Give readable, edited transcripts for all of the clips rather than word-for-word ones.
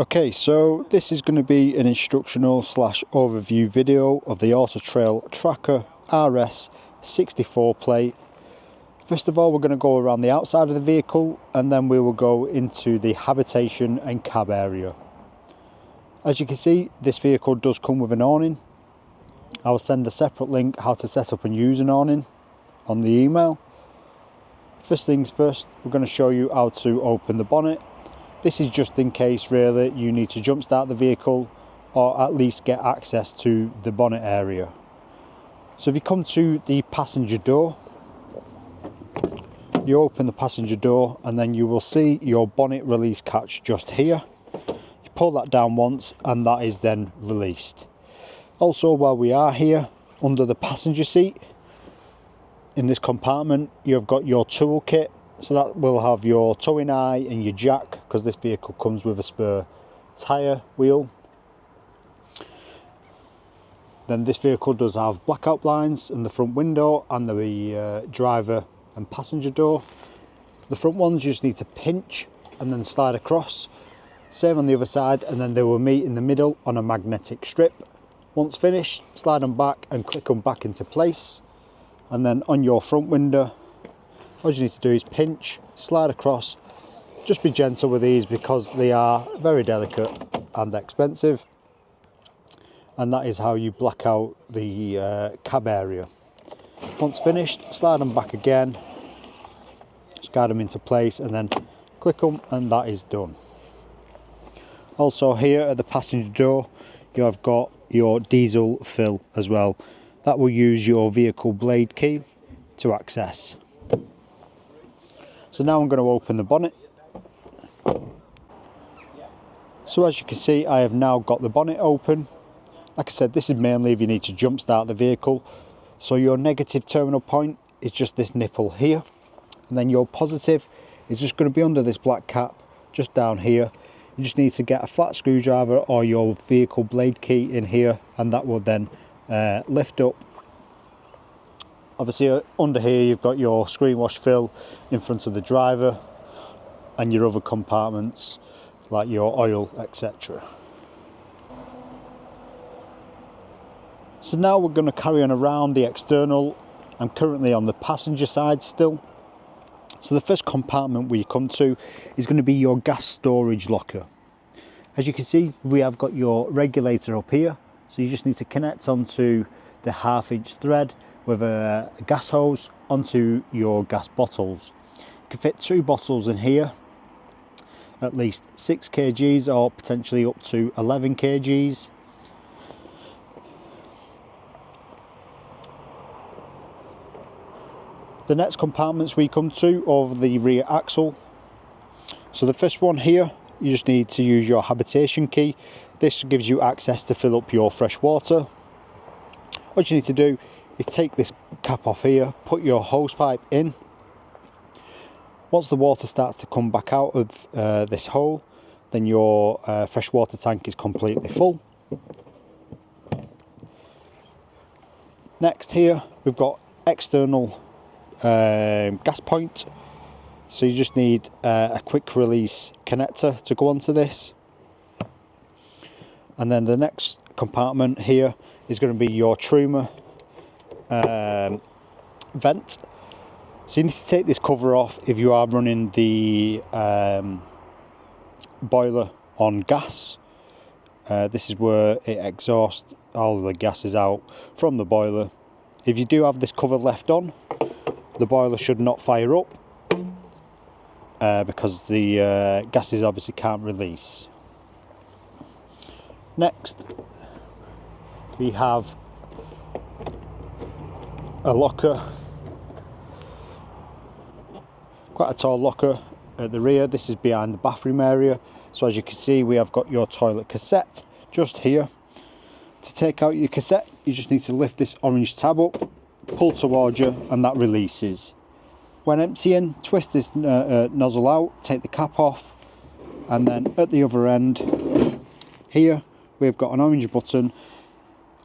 Okay, so this is going to be an instructional / overview video of the Autotrail Tracker RS 64 plate. First of all, we're going to go around the outside of the vehicle and then we will go into the habitation and cab area. As you can see, this vehicle does come with an awning. I'll send a separate link how to set up and use an awning on the email. First things first, we're going to show you how to open the bonnet. This is just in case really you need to jump start the vehicle or at least get access to the bonnet area. So if you come to the passenger door, you open the passenger door and then you will see your bonnet release catch just here. You pull that down once and that is then released. Also, while we are here, under the passenger seat in this compartment you've got your tool kit. So that will have your towing eye and your jack, because this vehicle comes with a spare tyre wheel. Then this vehicle does have blackout blinds in the front window and the driver and passenger door. The front ones you just need to pinch and then slide across. Same on the other side, and then they will meet in the middle on a magnetic strip. Once finished, slide them back and click them back into place. And then on your front window, all you need to do is pinch, slide across. Just be gentle with these because they are very delicate and expensive. And that is how you black out the cab area. Once finished, slide them back again, slide them into place and then click them, and that is done. Also here at the passenger door, you have got your diesel fill as well. That will use your vehicle blade key to access. So now I'm going to open the bonnet. So as you can see, I have now got the bonnet open. Like I said, this is mainly if you need to jump start the vehicle. So your negative terminal point is just this nipple here. And then your positive is just going to be under this black cap, just down here. You just need to get a flat screwdriver or your vehicle blade key in here, and that will then lift up. Obviously under here you've got your screen wash fill in front of the driver and your other compartments like your oil, etc. So now we're going to carry on around the external. I'm currently on the passenger side still. So the first compartment we come to is going to be your gas storage locker. As you can see, we have got your regulator up here. So you just need to connect onto the 1/2-inch thread with a gas hose onto your gas bottles. You can fit 2 bottles in here, at least 6 kgs or potentially up to 11 kgs. The next compartments we come to over the rear axle. So the first one here, you just need to use your habitation key. This gives you access to fill up your fresh water. What you need to do is take this cap off here, put your hose pipe in. Once the water starts to come back out of this hole, then your freshwater tank is completely full. Next here, we've got external gas point. So you just need a quick release connector to go onto this. And then the next compartment here is going to be your Truma vent. So you need to take this cover off if you are running the boiler on gas. This is where it exhausts all of the gases out from the boiler. If you do have this cover left on, the boiler should not fire up because the gases obviously can't release. Next, we have a locker, quite a tall locker at the rear. This is behind the bathroom area. So as you can see, we have got your toilet cassette just here. To take out your cassette, you just need to lift this orange tab up, pull towards you, and that releases. When emptying, twist this nozzle out, take the cap off, and then at the other end here we've got an orange button.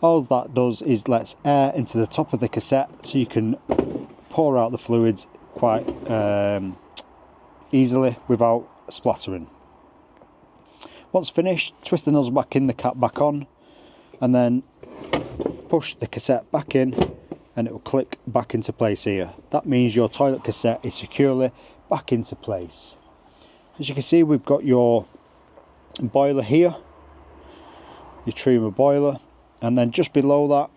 All that does is lets air into the top of the cassette so you can pour out the fluids quite easily without splattering. Once finished, twist the nozzle back in, the cap back on, and then push the cassette back in and it will click back into place here. That means your toilet cassette is securely back into place. As you can see, we've got your boiler here, your Truma boiler, and then just below that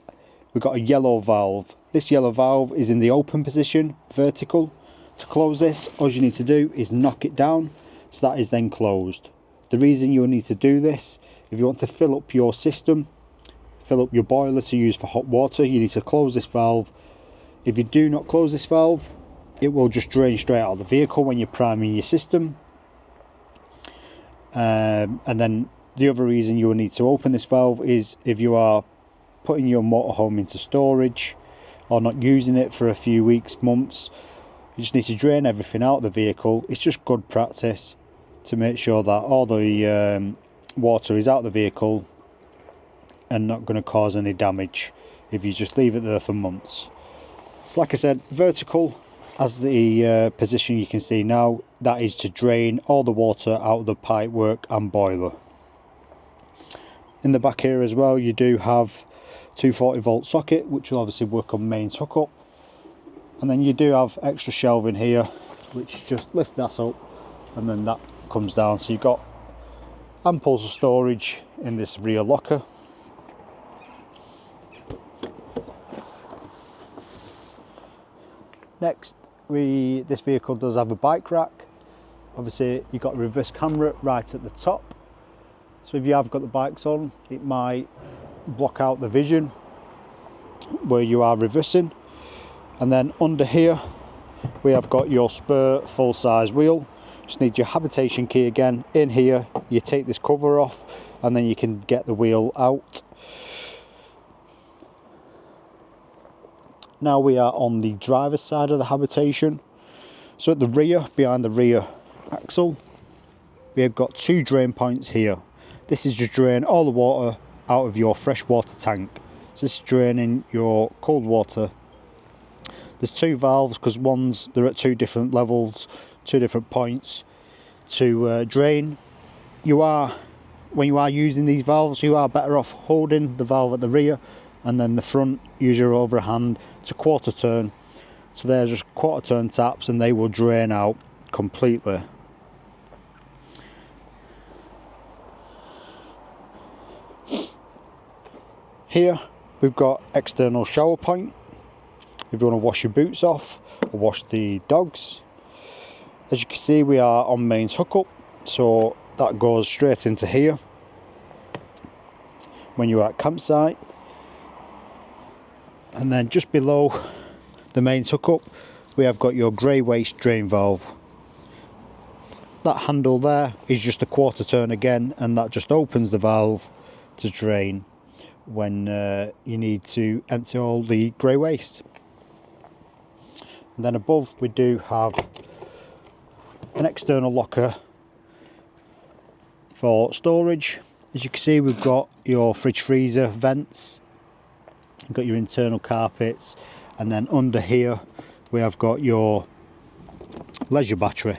we've got a yellow valve. This yellow valve is in the open position, vertical. To close this, all you need to do is knock it down, so that is then closed. The reason you'll need to do this, if you want to fill up your system, fill up your boiler to use for hot water, you need to close this valve. If you do not close this valve, it will just drain straight out of the vehicle when you're priming your system. And then the other reason you will need to open this valve is if you are putting your motorhome into storage or not using it for a few weeks, months, you just need to drain everything out of the vehicle. It's just good practice to make sure that all the water is out of the vehicle and not going to cause any damage if you just leave it there for months. So like I said, vertical as the position you can see now, that is to drain all the water out of the pipework and boiler. In the back here as well, you do have 240 volt socket, which will obviously work on mains hookup, and then you do have extra shelving here, which just lift that up and then that comes down, so you've got ample storage in this rear locker. Next, this vehicle does have a bike rack. Obviously you've got a reverse camera right at the top, so if you have got the bikes on, it might block out the vision where you are reversing. And then under here we have got your spur full-size wheel. Just need your habitation key again. In here you take this cover off and then you can get the wheel out. Now we are on the driver's side of the habitation. So at the rear, behind the rear axle, we have got two drain points here. This is just drain all the water out of your freshwater tank. So this is draining your cold water. There's two valves because they're at two different levels, two different points to drain. When you are using these valves, you are better off holding the valve at the rear, and then the front, use your overhand to quarter turn. So they're just quarter turn taps and they will drain out completely. Here we've got external shower point if you want to wash your boots off or wash the dogs. As you can see, we are on mains hookup, so that goes straight into here when you're at campsite. And then just below the mains hookup we have got your grey waste drain valve. That handle there is just a quarter turn again, and that just opens the valve to drain when you need to empty all the grey waste. And then above we do have an external locker for storage. As you can see, we've got your fridge freezer vents, you've got your internal carpets, and then under here we have got your leisure battery.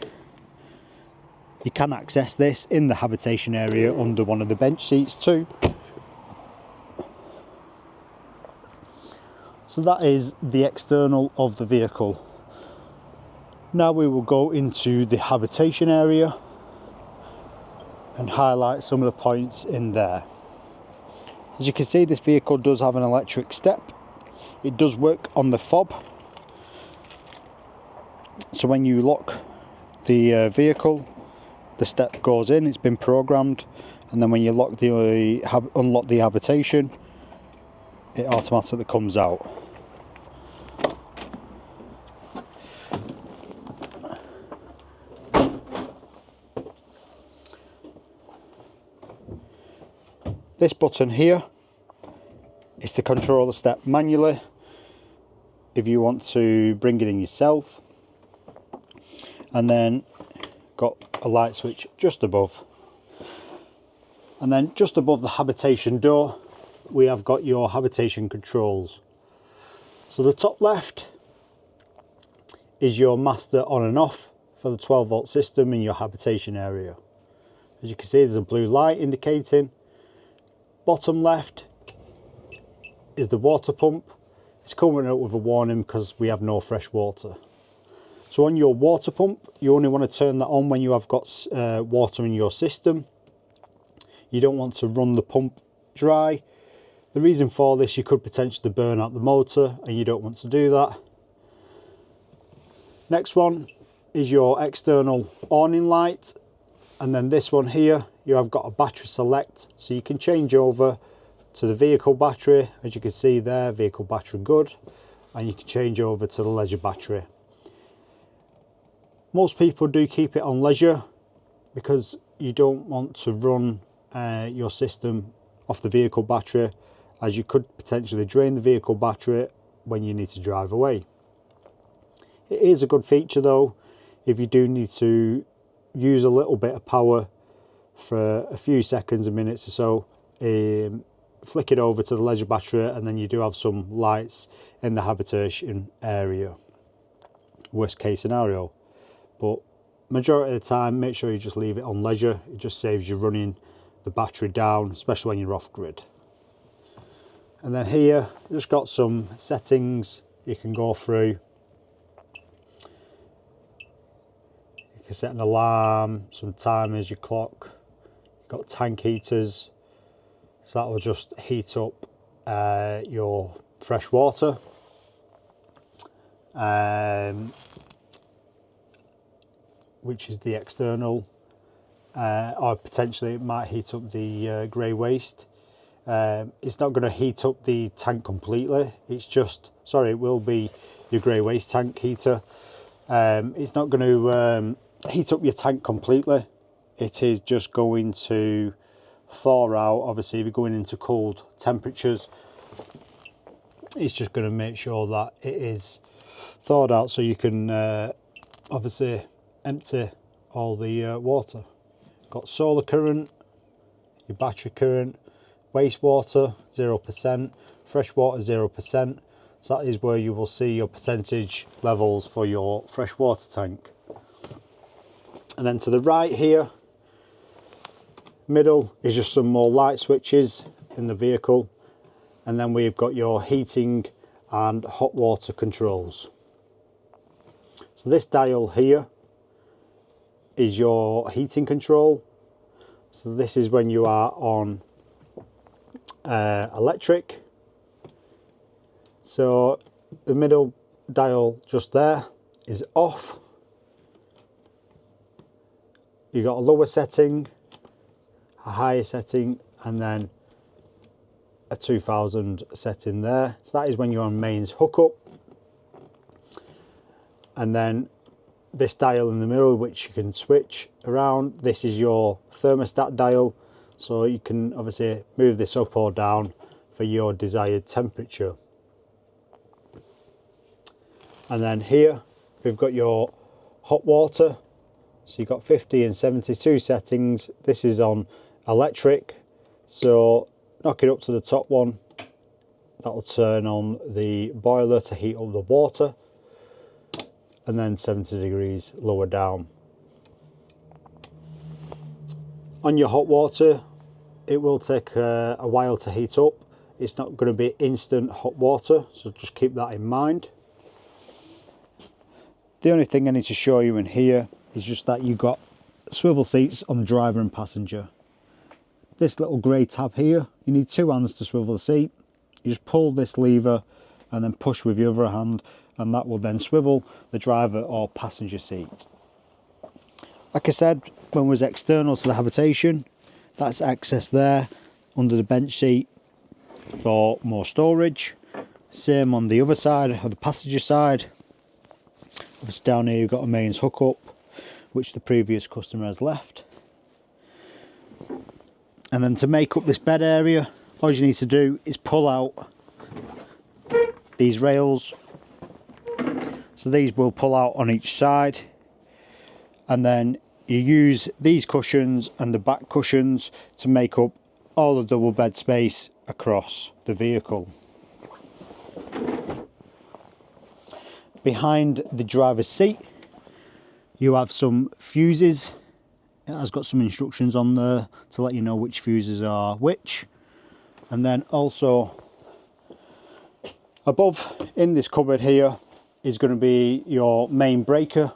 You can access this in the habitation area under one of the bench seats too. So that is the external of the vehicle. Now we will go into the habitation area and highlight some of the points in there. As you can see, this vehicle does have an electric step. It does work on the fob. So when you lock the vehicle, the step goes in, it's been programmed, and then when you unlock the habitation, it automatically comes out. This button here is to control the step manually if you want to bring it in yourself. And then got a light switch just above. And then just above the habitation door we have got your habitation controls. So the top left is your master on and off for the 12 volt system in your habitation area. As you can see, there's a blue light indicating. Bottom left is the water pump. It's coming up with a warning because we have no fresh water. So on your water pump, you only want to turn that on when you have got water in your system. You don't want to run the pump dry. The reason for this, you could potentially burn out the motor, and you don't want to do that. Next one is your external awning light, and then this one here, you have got a battery select, so you can change over to the vehicle battery. As you can see there, vehicle battery good, and you can change over to the leisure battery. Most people do keep it on leisure because you don't want to run your system off the vehicle battery, as you could potentially drain the vehicle battery when you need to drive away. It is a good feature though if you do need to use a little bit of power for a few seconds, a minute or so. Flick it over to the leisure battery, and then you do have some lights in the habitation area, worst case scenario. But majority of the time, make sure you just leave it on leisure. It just saves you running the battery down, especially when you're off grid. And then here, just got some settings you can go through. You can set an alarm, some timers, your clock. You've got tank heaters, so that will just heat up your fresh water. Which is the external, or potentially it might heat up the grey waste. It's not going to heat up the tank completely. It's just, sorry, it will be your grey waste tank heater. It's not going to heat up your tank completely. It is just going to thaw out. Obviously, if you're going into cold temperatures, it's just going to make sure that it is thawed out, so you can obviously empty all the water. Got solar current, your battery current, wastewater 0%, fresh water 0%. So that is where you will see your percentage levels for your fresh water tank. And then to the right here, middle is just some more light switches in the vehicle, and then we've got your heating and hot water controls. So this dial here is your heating control. So this is when you are on electric. So the middle dial just there is off. You got a lower setting, a higher setting, and then a 2000 setting there. So that is when you're on mains hookup. And then this dial in the middle, which you can switch around, this is your thermostat dial, so you can obviously move this up or down for your desired temperature. And then here we've got your hot water, so you've got 50 and 72 settings. This is on electric, so knock it up to the top one, that will turn on the boiler to heat up the water, and then 70 degrees lower down. On your hot water, it will take a while to heat up. It's not going to be instant hot water, so just keep that in mind. The only thing I need to show you in here is just that you've got swivel seats on the driver and passenger. This little grey tab here, you need two hands to swivel the seat. You just pull this lever and then push with your other hand, and that will then swivel the driver or passenger seat. Like I said, when it was external to the habitation, that's access there under the bench seat for more storage. Same on the other side, or the passenger side. Obviously down here you've got a mains hookup, which the previous customer has left. And then to make up this bed area, all you need to do is pull out these rails. So these will pull out on each side, and then you use these cushions and the back cushions to make up all the double bed space across the vehicle. Behind the driver's seat you have some fuses It has got some instructions on there to let you know which fuses are which. And then also above in this cupboard here is going to be your main breaker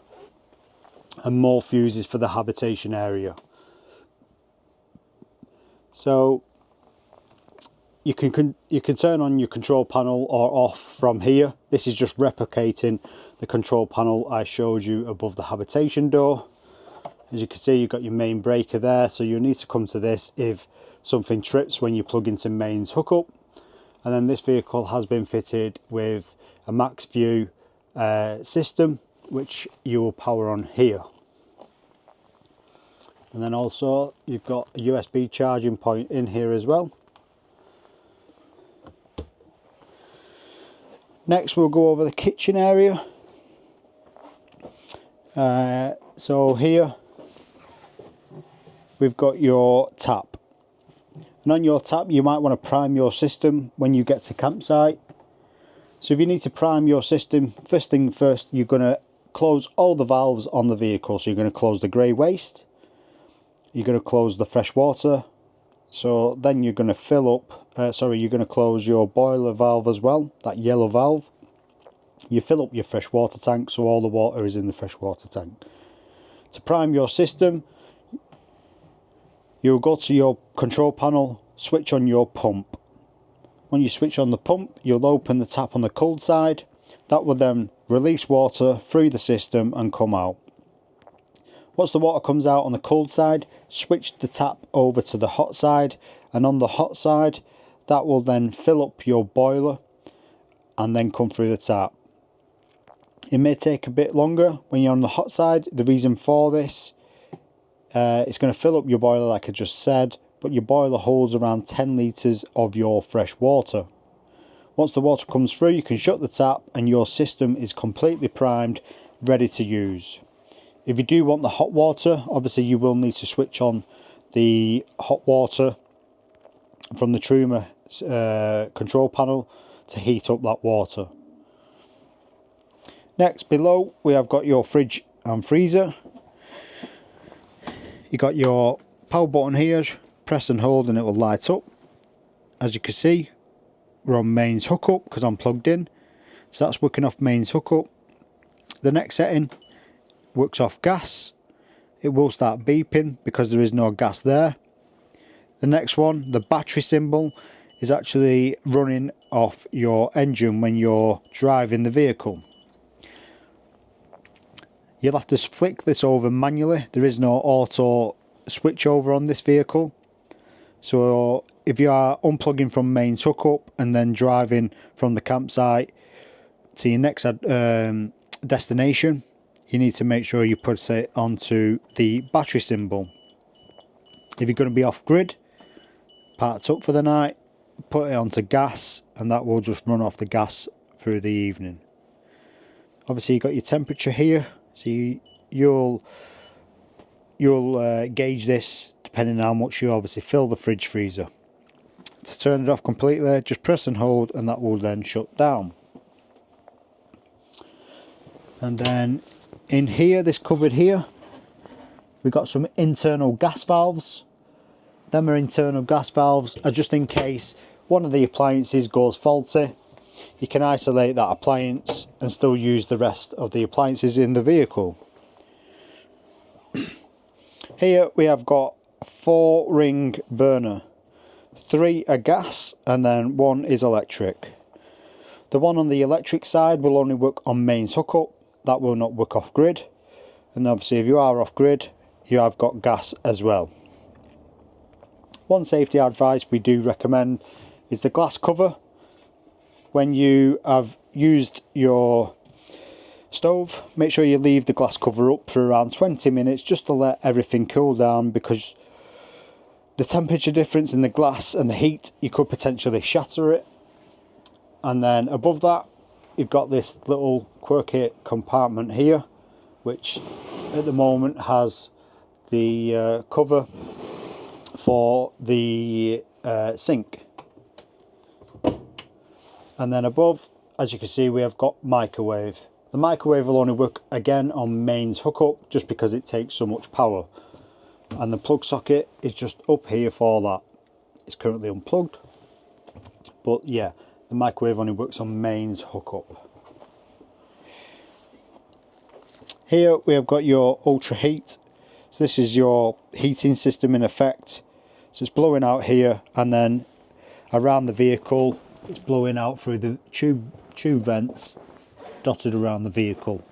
and more fuses for the habitation area. So you can turn on your control panel or off from here. This is just replicating the control panel I showed you above the habitation door. As you can see, you've got your main breaker there, so you'll need to come to this if something trips when you plug into mains hookup. And then this vehicle has been fitted with a max view system, which you will power on here. And then also you've got a USB charging point in here as well. Next we'll go over the kitchen area. So here we've got your tap, and on your tap you might want to prime your system when you get to campsite. So if you need to prime your system, first thing first, you're going to close all the valves on the vehicle. So you're going to close the grey waste, you're going to close the fresh water, so then you're going to fill up, you're going to close your boiler valve as well, that yellow valve. You fill up your fresh water tank, so all the water is in the fresh water tank. To prime your system, you'll go to your control panel, switch on your pump. When you switch on the pump, you'll open the tap on the cold side. That will then release water through the system and come out. Once the water comes out on the cold side, switch the tap over to the hot side, and on the hot side, that will then fill up your boiler and then come through the tap. It may take a bit longer when you're on the hot side. The reason for this, it's going to fill up your boiler like I just said, but your boiler holds around 10 litres of your fresh water. Once the water comes through, you can shut the tap and your system is completely primed, ready to use. If you do want the hot water, obviously you will need to switch on the hot water from the Truma control panel to heat up that water. Next, below we have got your fridge and freezer. You got your power button here, press and hold and it will light up. As you can see, we're on mains hookup because I'm plugged in, so that's working off mains hookup. The next setting works off gas. It will start beeping because there is no gas there. The next one, the battery symbol, is actually running off your engine when you're driving the vehicle. You'll have to flick this over manually. There is no auto switch over on this vehicle. So if you are unplugging from mains hookup and then driving from the campsite to your next destination, you need to make sure you put it onto the battery symbol. If you're going to be off grid, parked up for the night, put it onto gas and that will just run off the gas through the evening. Obviously you've got your temperature here, so you'll gauge this depending on how much you obviously fill the fridge freezer. To turn it off completely, just press and hold and that will then shut down. And then in here, this cupboard here, we've got some internal gas valves. Them are internal gas valves are just in case one of the appliances goes faulty. You can isolate that appliance and still use the rest of the appliances in the vehicle. Here we have got a 4-ring burner. 3 are gas and then 1 is electric. The one on the electric side will only work on mains hookup. That will not work off grid. And obviously if you are off grid, you have got gas as well. One safety advice we do recommend is the glass cover. When you have used your stove, make sure you leave the glass cover up for around 20 minutes just to let everything cool down, because the temperature difference in the glass and the heat, you could potentially shatter it. And then above that, you've got this little quirky compartment here, which at the moment has the cover for the sink. And then above, as you can see, we have got microwave. The microwave will only work again on mains hookup just because it takes so much power. and the plug socket is just up here for that. It's currently unplugged, but yeah, the microwave only works on mains hookup. Here we have got your ultra heat. So this is your heating system in effect. So it's blowing out here, and then around the vehicle it's blowing out through the tube vents dotted around the vehicle.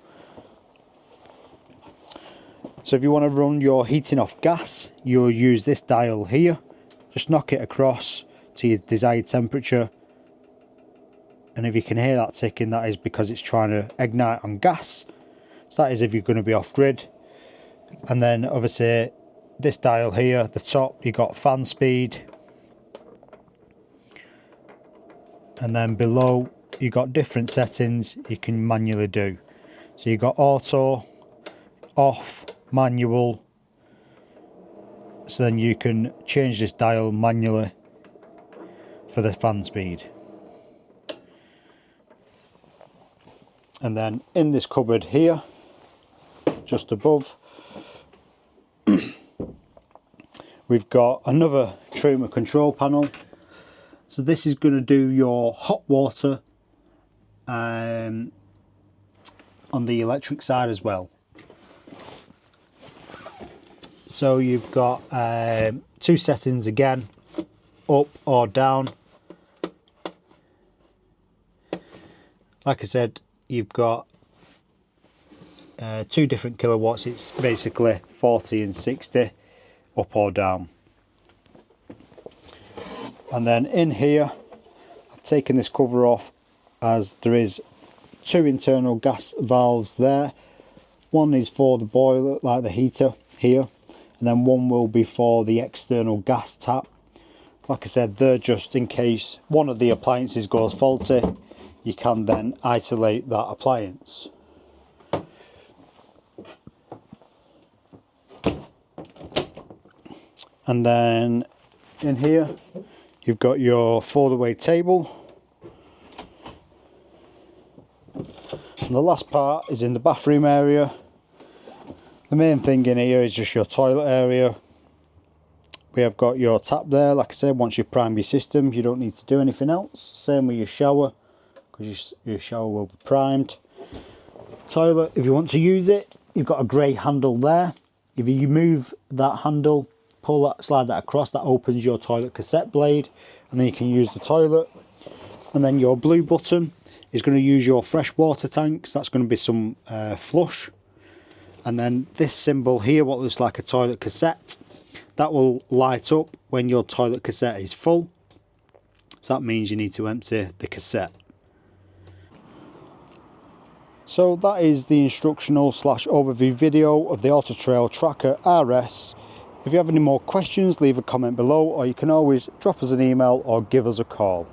So if you want to run your heating off gas, you'll use this dial here. Just knock it across to your desired temperature, and if you can hear that ticking, that is because it's trying to ignite on gas. So that is if you're going to be off grid. And then obviously this dial here, the top, you got fan speed, and then below you got different settings you can manually do. So you got auto, off, manual. So then you can change this dial manually for the fan speed. And then in this cupboard here, just above, we've got another Truma control panel. So this is going to do your hot water on the electric side as well. So you've got two settings again, up or down. Like I said, you've got 2 different kilowatts. It's basically 40 and 60, up or down. And then in here, I've taken this cover off, as there is 2 internal gas valves there. One is for the boiler, like the heater here, and then one will be for the external gas tap. Like I said, they're just in case one of the appliances goes faulty, you can then isolate that appliance. And then in here you've got your fold-away table, and the last part is in the bathroom area. The main thing in here is just your toilet area. We have got your tap there. Like I said, once you prime your system, you don't need to do anything else. Same with your shower, because your shower will be primed. Toilet, if you want to use it, you've got a grey handle there. If you move that handle, pull that, slide that across, that opens your toilet cassette blade, and then you can use the toilet. And then your blue button is going to use your fresh water tank, so that's going to be some flush. And then this symbol here, what looks like a toilet cassette, that will light up when your toilet cassette is full. So that means you need to empty the cassette. So that is the instructional / overview video of the Autotrail Tracker RS. If you have any more questions, leave a comment below, or you can always drop us an email or give us a call.